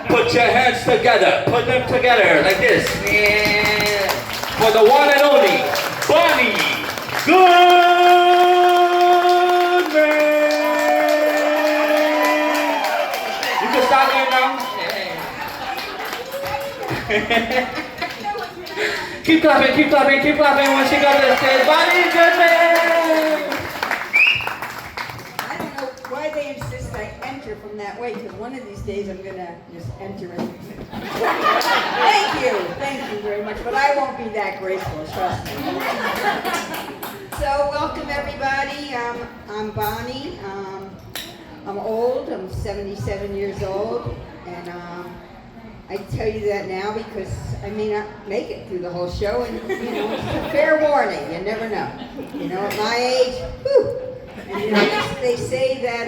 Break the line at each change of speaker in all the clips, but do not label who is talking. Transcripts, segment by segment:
Put your hands together. Put them together like this. Yeah. For the one and only Bonnie Goodman. You can start there now. Keep clapping, keep clapping, keep clapping when she goes to the stage. Bonnie Goodman.
I don't know why they insist I enter from that way, because one of these days I'm going to just enter in. Thank you very much, but I won't be that graceful, trust me. So welcome everybody, I'm Bonnie, I'm old, I'm 77 years old, and I tell you that now because I may not make it through the whole show, and it's a fair warning, you never know. At my age, whew. And they say that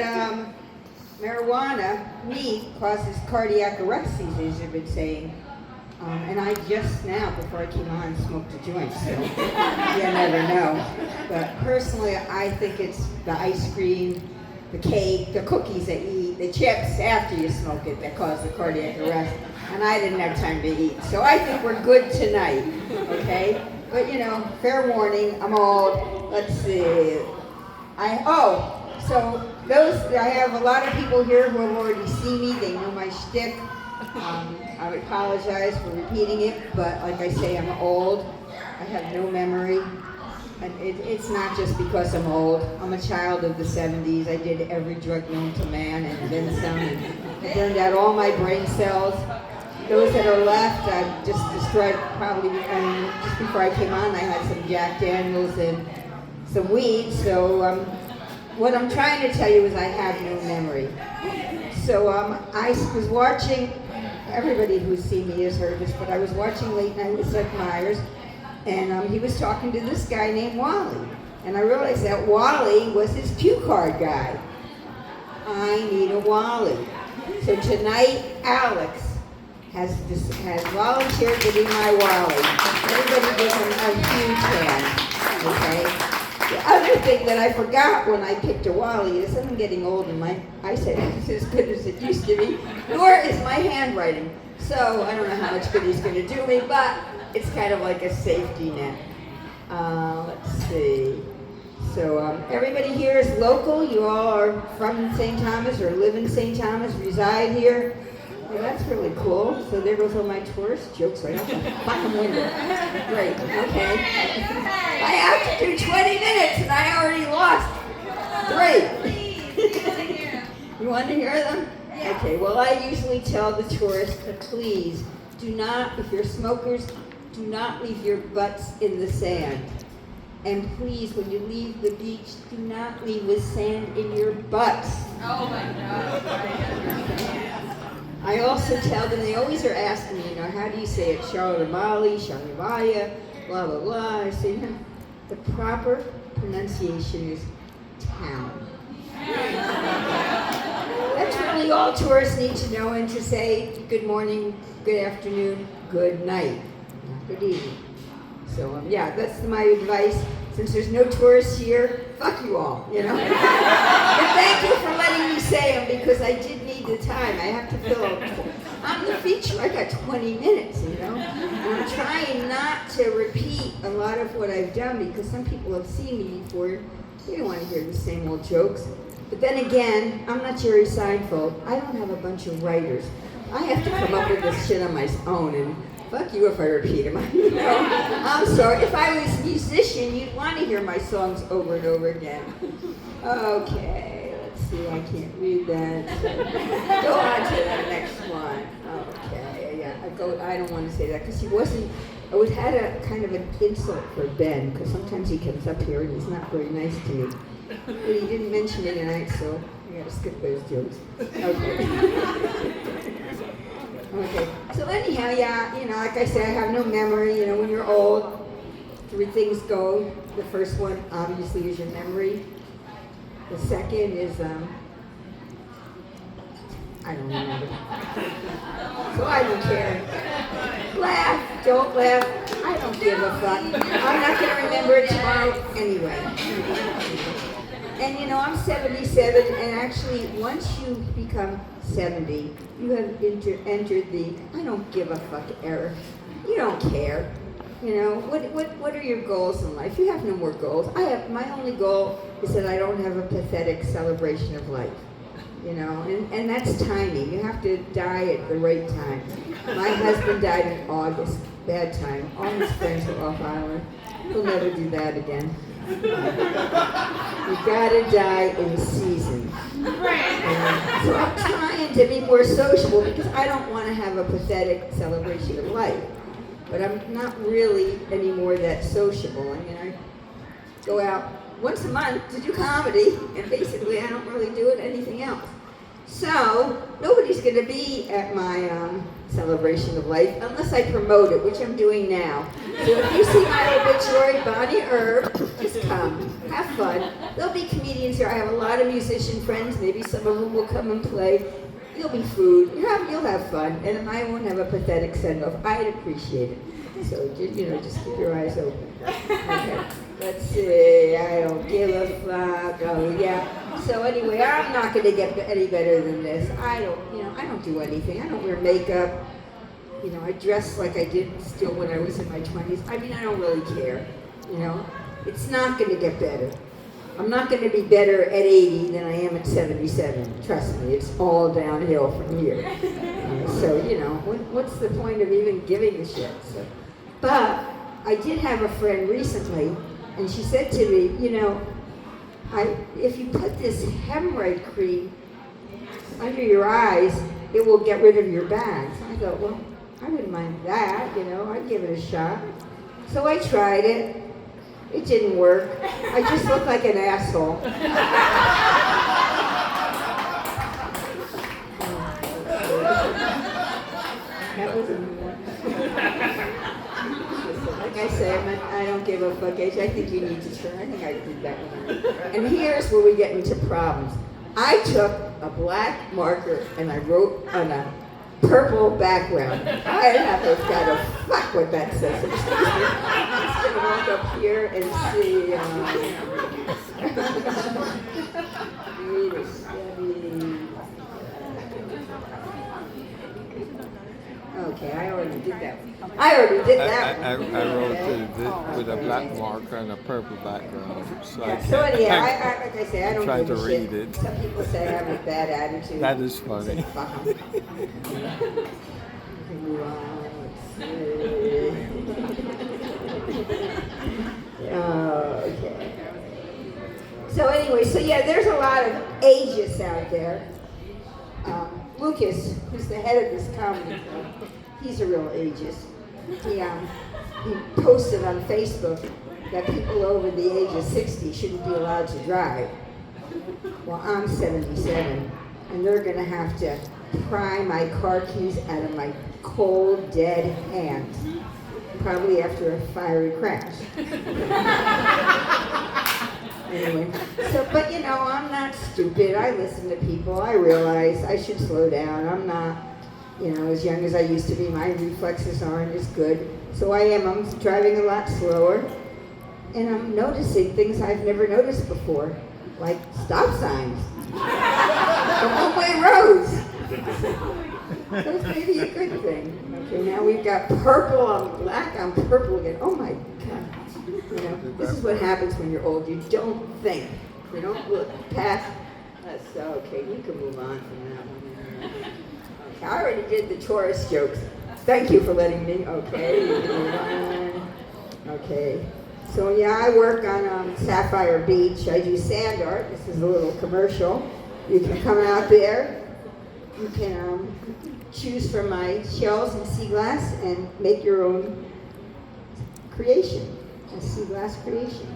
marijuana, weed, causes cardiac arrest, as you've been saying. And I just now, before I came on, smoked a joint, so you never know. But personally, I think it's the ice cream, the cake, the cookies that you eat, the chips after you smoke it that cause the cardiac arrest. And I didn't have time to eat. So I think we're good tonight, okay? But fair warning, I'm old. Let's see. I have a lot of people here who have already seen me. They know my shtick. I apologize for repeating it, but like I say, I'm old. I have no memory. And it's not just because I'm old. I'm a child of the 70s. I did every drug known to man and then some. And I burned out all my brain cells. Those that are left, I've just destroyed probably. Just before I came on, I had some Jack Daniels and some weed. So what I'm trying to tell you is I have no memory. So I was watching. Everybody who's seen me has heard this, but I was watching Late Night with Seth Meyers, and he was talking to this guy named Wally. And I realized that Wally was his cue card guy. I need a Wally. So tonight, Alex has volunteered to be my Wally. Everybody give him a huge hand, okay? The other thing that I forgot when I picked a Wally is I'm getting old and my eyesight isn't as good as it used to be, nor is my handwriting. So I don't know how much good he's going to do me, but it's kind of like a safety net. Let's see. So everybody here is local. You all are from St. Thomas or live in St. Thomas, reside here. Well, that's really cool. So there goes all my tourist jokes right out the fucking window. Great, okay. I have to do 20 minutes and I already lost 3. You want to hear them? Okay, well I usually tell the tourists to please do not, if you're smokers, do not leave your butts in the sand. And please, when you leave the beach, do not leave with sand in your butts.
Oh my God.
I also tell them, they always are asking me, how do you say it? Shalimali, Shalimaya, blah, blah, blah. I say, the proper pronunciation is town. That's really all tourists need to know, and to say good morning, good afternoon, good night, not good evening. So, that's my advice. Since there's no tourists here, fuck you all, But thank you for letting me say them, because I did need the time. I have to fill out. I'm the feature. I got 20 minutes, And I'm trying not to repeat a lot of what I've done, because some people have seen me before. They don't want to hear the same old jokes. But then again, I'm not Jerry Seinfeld. I don't have a bunch of writers. I have to come up with this shit on my own, and fuck you if I repeat them. I'm sorry. If I was a musician, you'd want to hear my songs over and over again. Okay, let's see. I can't read that. So go on to the next one. Okay, I don't want to say that because he wasn't. I would had a kind of an insult for Ben, because sometimes he comes up here and he's not very nice to me. But he didn't mention it tonight, so I gotta skip those jokes. Okay. Okay. So anyhow, like I said, I have no memory. When you're old, 3 things go. The first one, obviously, is your memory. The second is, I don't remember. So I don't care. Laugh, don't laugh. I don't give a fuck. I'm not going to remember it tomorrow anyway. And you know, I'm 77, and actually, once you become 70, you have entered the I don't give a fuck era. You don't care. You know, what are your goals in life? You have no more goals. My only goal is that I don't have a pathetic celebration of life. You know, and that's timing. You have to die at the right time. My husband died in August. Bad time. All his friends were off island. He'll never do that again. You gotta die in season. So I'm trying to be more sociable because I don't want to have a pathetic celebration of life. But I'm not really anymore that sociable. I mean, I go out once a month to do comedy, and basically I don't really do anything else. So nobody's going to be at my celebration of life unless I promote it, which I'm doing now. So if you see my obituary, Bonnie Herb, just come, have fun. There'll be comedians here. I have a lot of musician friends. Maybe some of them will come and play. There'll be food. You'll have fun, and I won't have a pathetic send-off. I'd appreciate it. So you know, just keep your eyes open. Okay. Let's see. I don't give a fuck. Oh yeah. So anyway, I'm not going to get any better than this. I don't do anything. I don't wear makeup. You know, I dress like I did still when I was in my 20s. I mean, I don't really care. You know, it's not going to get better. I'm not going to be better at 80 than I am at 77. Trust me, it's all downhill from here. So, you know, what's the point of even giving a shit? So, but I did have a friend recently, and she said to me, you know, if you put this hemorrhoid cream under your eyes, it will get rid of your bags. I thought, well, I wouldn't mind that, you know, I'd give it a shot. So I tried it. It didn't work. I just looked like an asshole. That was like I say, I don't give a fuck age. I think you need to try. I think I did that one. And here's where we get into problems. I took a black marker and I wrote on a purple background. I have got to fuck what that says. I'm just gonna walk up here and see. Okay, I already did that one. I
wrote this with a black marker and a purple background. So
anyhow, like I say, I don't
try
give
to
a
read
shit.
it.
Some people say I have a bad attitude.
That is funny.
Fuck 'em. Okay. So anyway, there's a lot of ageist out there. Lucas, who's the head of this comedy club, he's a real ageist. He posted on Facebook that people over the age of 60 shouldn't be allowed to drive. Well, I'm 77, and they're going to have to pry my car keys out of my cold, dead hands, probably after a fiery crash. Anyway, but you know, I'm not stupid. I listen to people. I realize I should slow down. I'm not, you know, as young as I used to be. My reflexes aren't as good. So I'm driving a lot slower. And I'm noticing things I've never noticed before, like stop signs. The one-way roads. That's maybe a good thing. Okay, now we've got purple on black on purple again. Oh my God. You know, this is what happens when you're old. You don't think. You don't look past. That's okay. You can move on from that one. Okay, I already did the tourist jokes. Thank you for letting me. Okay. You can move on. Okay. So I work on Sapphire Beach. I do sand art. This is a little commercial. You can come out there. You can choose from my shells and sea glass and make your own creation. A sea glass creation,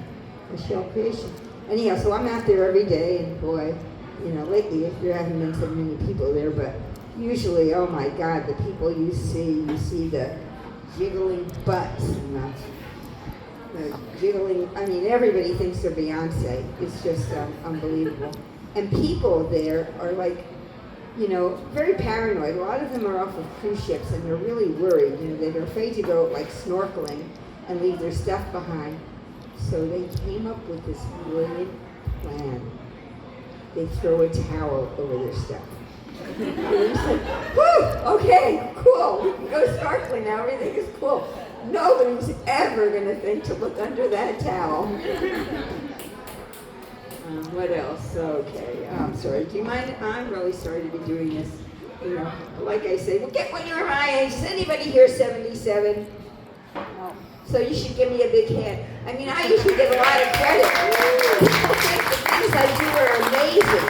a shell creation. Anyhow, so I'm out there every day, and boy, you know, lately there haven't been so many people there, but usually, oh my God, the people you see the jiggling butts and the jiggling, I mean, everybody thinks they're Beyonce. It's just unbelievable. And people there are like, you know, very paranoid. A lot of them are off of cruise ships, and they're really worried. You know, they're afraid to go like snorkeling and leave their stuff behind. So they came up with this brilliant plan. They throw a towel over their stuff. And you say, whew, okay, cool. We can go snorkeling now. Everything is cool. Nobody's ever going to think to look under that towel. What else? Okay, I'm sorry. Do you mind? I'm really sorry to be doing this. You know, like I say, well, get when you're my age. Is anybody here 77? No. So you should give me a big hand. I mean, I usually get a lot of credit. People think the things I do are amazing.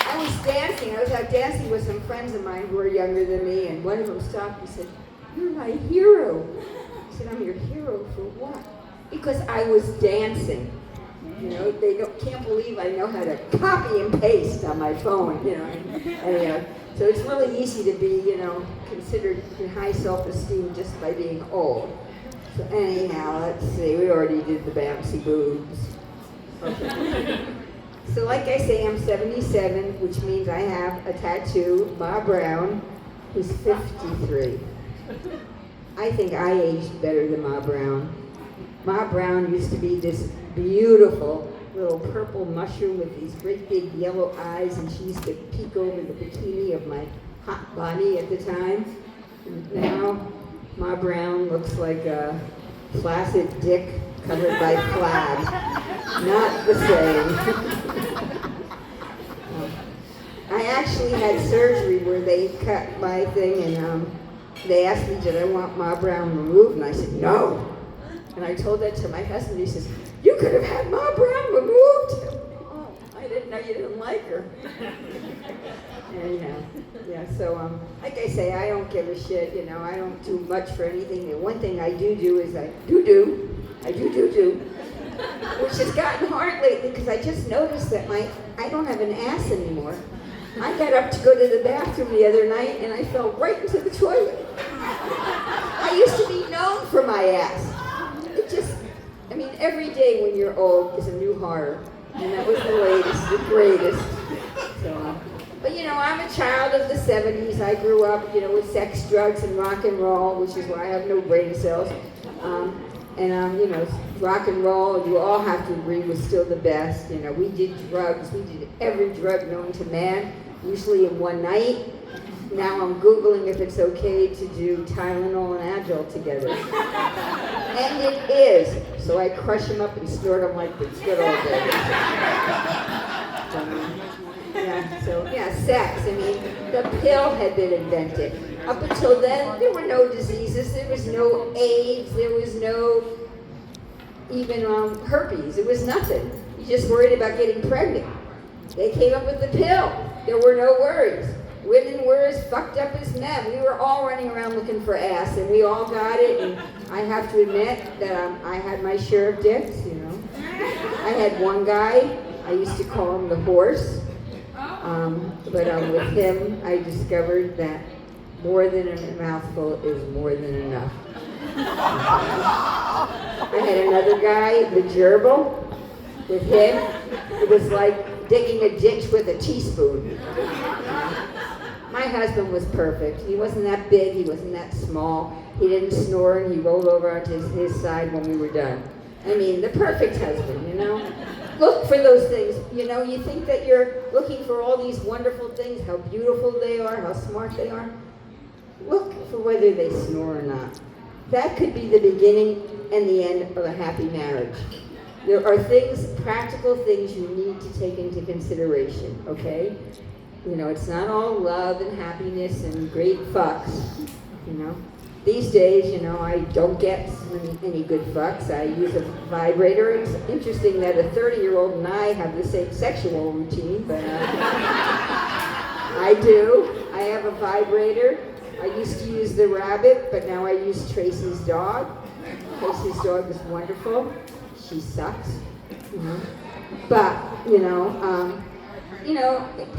I was dancing. I was out dancing with some friends of mine who are younger than me, and one of them stopped and said, "You're my hero." I said, "I'm your hero for what?" Because I was dancing. You know, they can't believe I know how to copy and paste on my phone, you know. Anyhow, so it's really easy to be, you know, considered high self-esteem just by being old. So anyhow, let's see, we already did the Bamsy boobs. Okay. So like I say, I'm 77, which means I have a tattoo, Bob Brown, who's 53. I think I aged better than Ma Brown. Ma Brown used to be this beautiful little purple mushroom with these great big yellow eyes, and she used to peek over the bikini of my hot body at the time. And now Ma Brown looks like a flaccid dick covered by plaid. Not the same. I actually had surgery where they cut my thing, and they asked me, did I want Ma Brown removed? And I said, no. And I told that to my husband. He says, you could have had Ma Brown removed? Oh, I didn't know you didn't like her. Anyhow, yeah, so like I say, I don't give a shit, you know, I don't do much for anything. The one thing I do is I do, which has gotten hard lately because I just noticed that I don't have an ass anymore. I got up to go to the bathroom the other night and I fell right into the toilet. I used to be known for my ass. It just, I mean, every day when you're old is a new horror. And that was the latest, the greatest. So, but you know, I'm a child of the 70s. I grew up, you know, with sex, drugs, and rock and roll, which is why I have no brain cells. You know, rock and roll, you all have to agree, was still the best. You know, we did drugs. We did every drug known to man, usually in one night. Now I'm Googling if it's okay to do Tylenol and Advil together. And it is. So I crush them up and snort them like it's good old days. Sex. I mean, the pill had been invented. Up until then, there were no diseases. There was no AIDS. There was no even herpes. It was nothing. You just worried about getting pregnant. They came up with the pill. There were no worries. Women were as fucked up as men. We were all running around looking for ass, and we all got it. And I have to admit that I had my share of dicks, you know. I had one guy, I used to call him the horse. But with him, I discovered that more than a mouthful is more than enough. I had another guy, the gerbil. With him, it was like digging a ditch with a teaspoon. My husband was perfect. He wasn't that big, he wasn't that small. He didn't snore, and he rolled over onto his side when we were done. I mean, the perfect husband, you know? Look for those things. You know, you think that you're looking for all these wonderful things, how beautiful they are, how smart they are. Look for whether they snore or not. That could be the beginning and the end of a happy marriage. There are things, practical things you need to take into consideration, okay? You know, it's not all love and happiness and great fucks, you know? These days, you know, I don't get any good fucks. I use a vibrator. It's interesting that a 30-year-old and I have the same sexual routine, but I do. I have a vibrator. I used to use the rabbit, but now I use Tracy's dog. Tracy's dog is wonderful. She sucks, you know. But,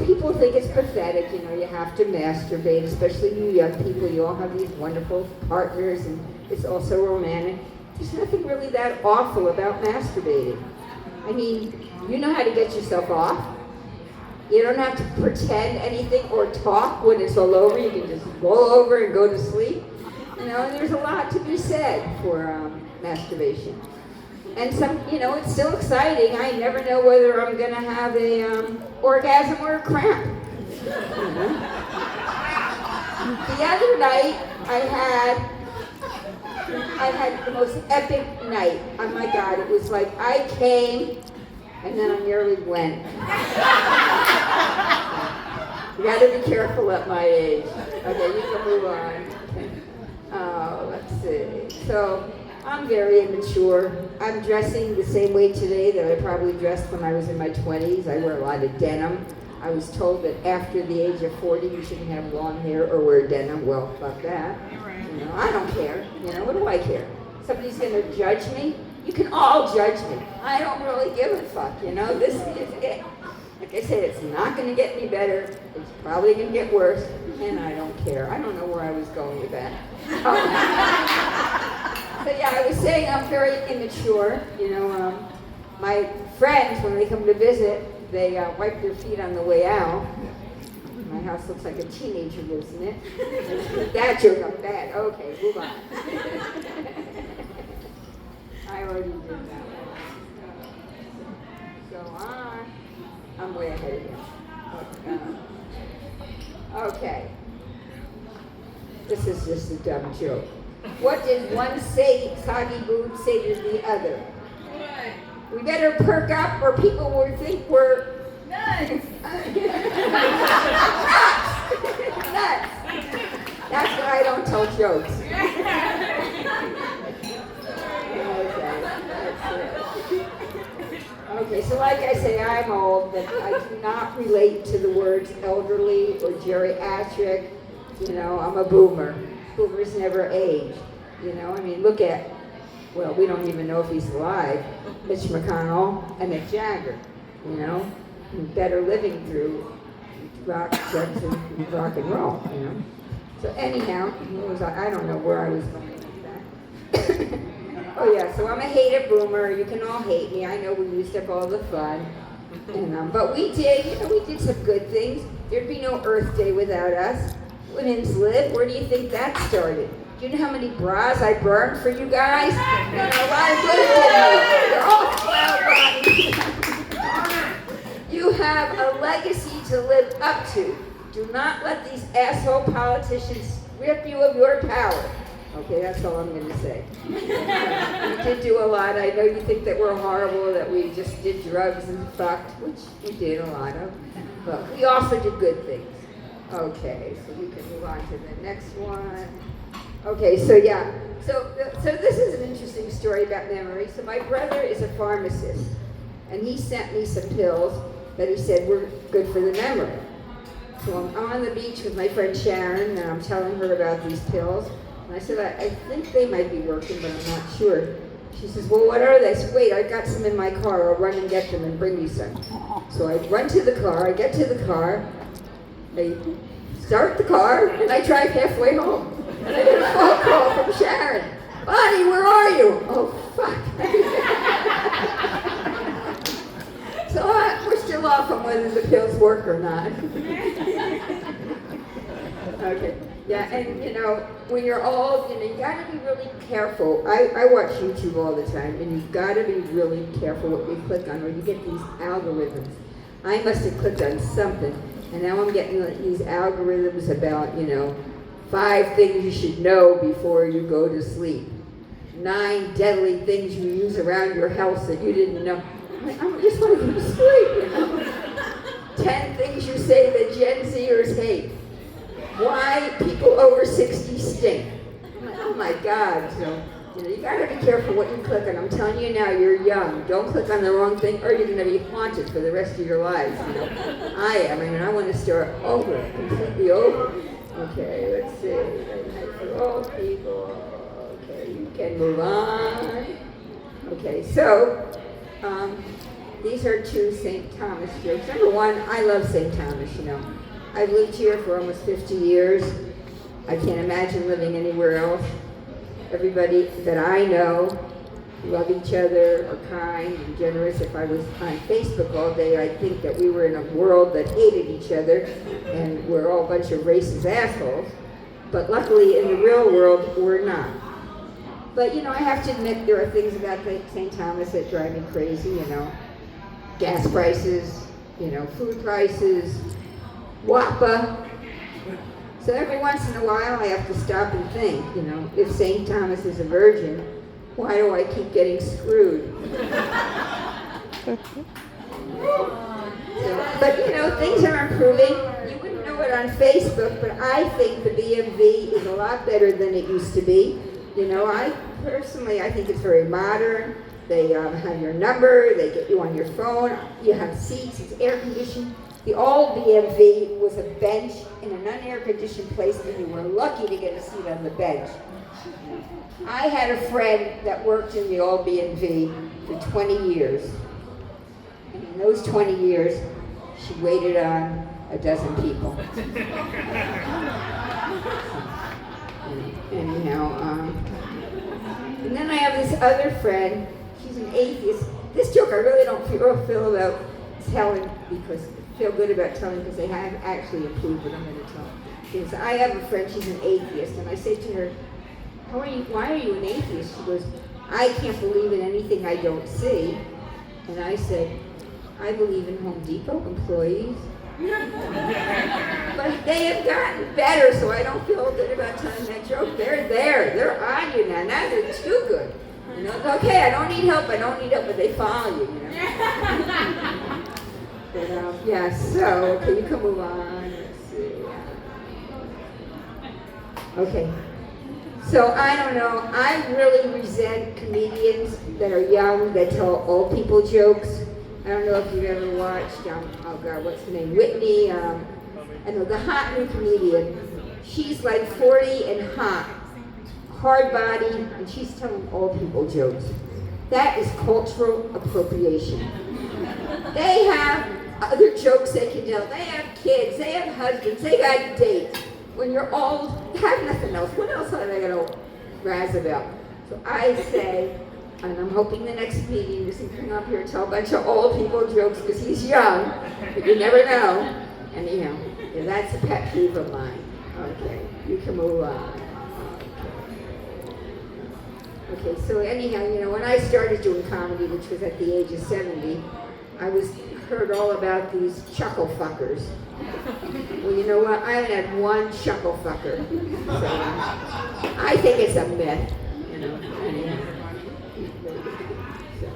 people think it's pathetic, you know, you have to masturbate, especially you young people. You all have these wonderful partners, and it's also romantic. There's nothing really that awful about masturbating. I mean, you know how to get yourself off. You don't have to pretend anything or talk when it's all over. You can just roll over and go to sleep. You know, and there's a lot to be said for masturbation. And some, it's still exciting. I never know whether I'm gonna have a orgasm or a cramp. The other night, I had the most epic night. Oh my God, it was like I came and then I nearly went. You gotta be careful at my age. Okay, you can move on. Let's see. So, I'm very immature. I'm dressing the same way today that I probably dressed when I was in my 20s. I wear a lot of denim. I was told that after the age of 40, you shouldn't have long hair or wear denim. Well, fuck that. I don't care. What do I care? Somebody's gonna judge me? You can all judge me. I don't really give a fuck. This is it. Like I said, it's not gonna get any better. It's probably gonna get worse, and I don't care. I don't know where I was going with that. So yeah, I was saying I'm very immature. My friends, when they come to visit, they wipe their feet on the way out. My house looks like a teenager lives in it. That joke, I'm bad. Okay, move on. I already did that one. So I'm way ahead of you. Okay. This is just a dumb joke. What did one soggy boob say to the other? We better perk up or people will think we're nuts. Nuts. That's why I don't tell jokes. Okay, so like I say, I'm old, but I do not relate to the words elderly or geriatric. I'm a boomer. Boomers never age. Look at, well, we don't even know if he's alive, Mitch McConnell and Mick Jagger, better living through rock, drugs, and rock and roll, So anyhow, I don't know where I was going with that. Oh yeah, so I'm a hated boomer. You can all hate me. I know we used up all the fun. But we did some good things. There'd be no Earth Day without us. Women's Lib, where do you think that started? Do you know how many bras I burned for you guys? A lot of good things. They're all bodies. You have a legacy to live up to. Do not let these asshole politicians strip you of your power. Okay, that's all I'm going to say. We did do a lot. I know you think that we're horrible, that we just did drugs and fucked, which we did a lot of. But we also did good things. Okay, so we can move on to the next one. Okay, so yeah. So this is an interesting story about memory. So my brother is a pharmacist, and he sent me some pills that he said were good for the memory. So I'm on the beach with my friend Sharon, and I'm telling her about these pills. And I said, I think they might be working, but I'm not sure. She says, well, what are they? I said, wait, I got some in my car. I'll run and get them and bring you some. So I run to the car. I get to the car. I start the car, and I drive halfway home. And I get a phone call from Sharon. Bonnie, where are you? Oh, fuck. So we're still off on whether the pills work or not. Okay. Yeah, and when you're old, you gotta be really careful. I watch YouTube all the time, and you've gotta be really careful what you click on, or you get these algorithms. I must have clicked on something, and now I'm getting these algorithms about, 5 things you should know before you go to sleep. 9 deadly things you use around your house that you didn't know. I just want to go to sleep, 10 things you say that Gen Zers hate. Why people over 60 stink. Oh my God. So, you gotta be careful what you click on. I'm telling you now, you're young. Don't click on the wrong thing or you're gonna be haunted for the rest of your lives. I am. I want to start over, completely over. Okay, let's see. For old people. Okay, you can move on. Okay, so these are 2 St. Thomas jokes. Number 1, I love St. Thomas, I've lived here for almost 50 years. I can't imagine living anywhere else. Everybody that I know love each other, are kind and generous. If I was on Facebook all day, I'd think that we were in a world that hated each other and we're all a bunch of racist assholes. But luckily, in the real world, we're not. But you know, I have to admit there are things about St. Thomas that drive me crazy. You know, gas prices, you know, food prices, WAPA. So every once in a while, I have to stop and think. You know, if St. Thomas is a virgin, why do I keep getting screwed? But you know, things are improving. You wouldn't know it on Facebook, but I think the BMV is a lot better than it used to be. You know, I think it's very modern. They have your number, they get you on your phone, you have seats, it's air conditioned. The old BMV was a bench in an unair conditioned place, and you were lucky to get a seat on the bench. I had a friend that worked in the old BMV for 20 years. And in those 20 years, she waited on a dozen people. Anyhow, and then I have this other friend, she's an atheist. This joke I really don't feel about telling feel good about telling because they have actually improved, but I'm going to tell. Because I have a friend, she's an atheist, and I say to her, why are you an atheist? She goes, I can't believe in anything I don't see. And I said, I believe in Home Depot employees. But they have gotten better, so I don't feel good about telling that joke. They're there. They're on you now. Now they're too good. You know, okay, I don't need help, but they follow you, you know. But, yeah, so, okay, you can move on. Let's see. Okay. So, I don't know. I really resent comedians that are young, that tell old people jokes. I don't know if you've ever watched, oh God, what's her name? Whitney, I know, the hot new comedian. She's like 40 and hot, hard body, and she's telling old people jokes. That is cultural appropriation. They have other jokes they can tell. They have kids, they have husbands, they got dates. When you're old, you have nothing else. What else are they going to razz about? So I say, and I'm hoping the next comedian doesn't come up here and tell a bunch of old people jokes because he's young, but you never know. Anyhow, yeah, that's a pet peeve of mine. Okay, you can move on. Okay, so anyhow, you know, when I started doing comedy, which was at the age of 70, I heard all about these chuckle fuckers. Well, you know what? I haven't had one chuckle fucker. So I think it's a myth, you know. Anyhow. So,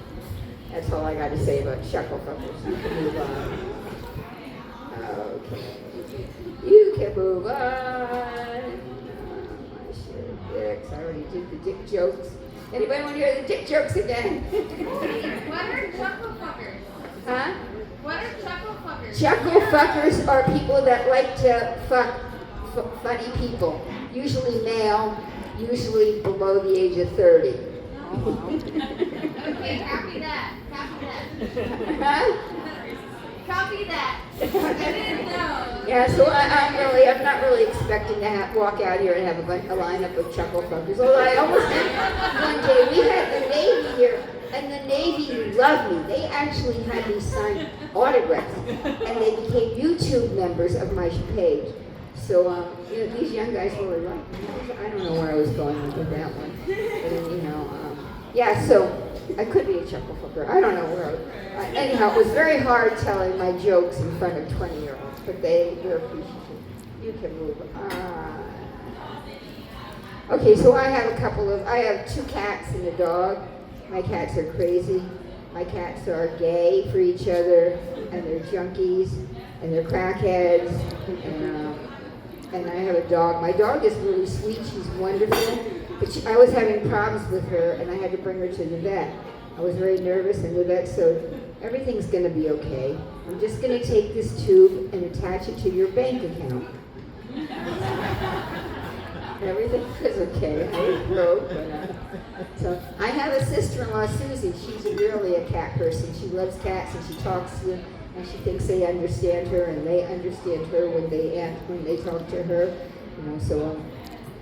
that's all I got to say about chuckle fuckers. You can move on. Okay. You can move on. I should have dicks. I already did the dick jokes. Anybody want to hear the dick jokes again?
What are chuckle fuckers?
Huh?
What are chuckle fuckers?
Chuckle fuckers are people that like to fuck funny people. Usually male, usually below the age of 30.
Okay, copy that.
Huh?
Copy that. I didn't know.
Yeah, so I'm not really expecting to walk out here and have a lineup of chuckle fuckers. Although I almost did one day. We had the Navy here, and the Navy loved me. They actually had me sign autographs, and they became YouTube members of my page. So, you know, these young guys really liked me. I don't know where I was going with that one. But, you know, yeah, so I could be a chuckle fucker. I don't know where I was. Anyhow, it was very hard telling my jokes in front of 20-year-olds, but they're appreciative. You can move on. Okay, so I have 2 cats and a dog. My cats are crazy. My cats are gay for each other, and they're junkies, and they're crackheads, and I have a dog. My dog is really sweet. She's wonderful, but I was having problems with her, and I had to bring her to the vet. I was very nervous, and the vet said, everything's going to be okay. I'm just going to take this tube and attach it to your bank account. Everything was okay. I was broke, but so I have a sister-in-law, Susie. She's really a cat person. She loves cats, and she talks to them, and she thinks they understand her, and they understand her when they talk to her. You know, so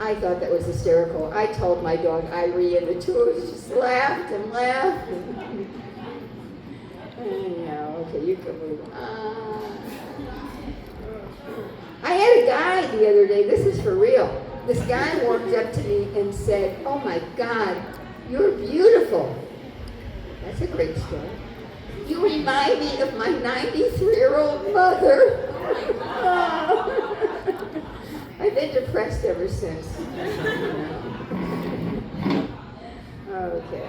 I thought that was hysterical. I told my dog Irie, and the two of us just laughed and laughed. Anyhow, okay, you can move on. I had a guy the other day. This is for real. this guy walked up to me and said, "Oh my God, you're beautiful." That's a great story. "You remind me of my 93-year-old mother." I've been depressed ever since. Okay,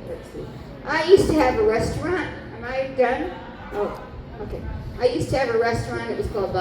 let's see. I used to have a restaurant. Am I done? Oh, okay. I used to have a restaurant. It was called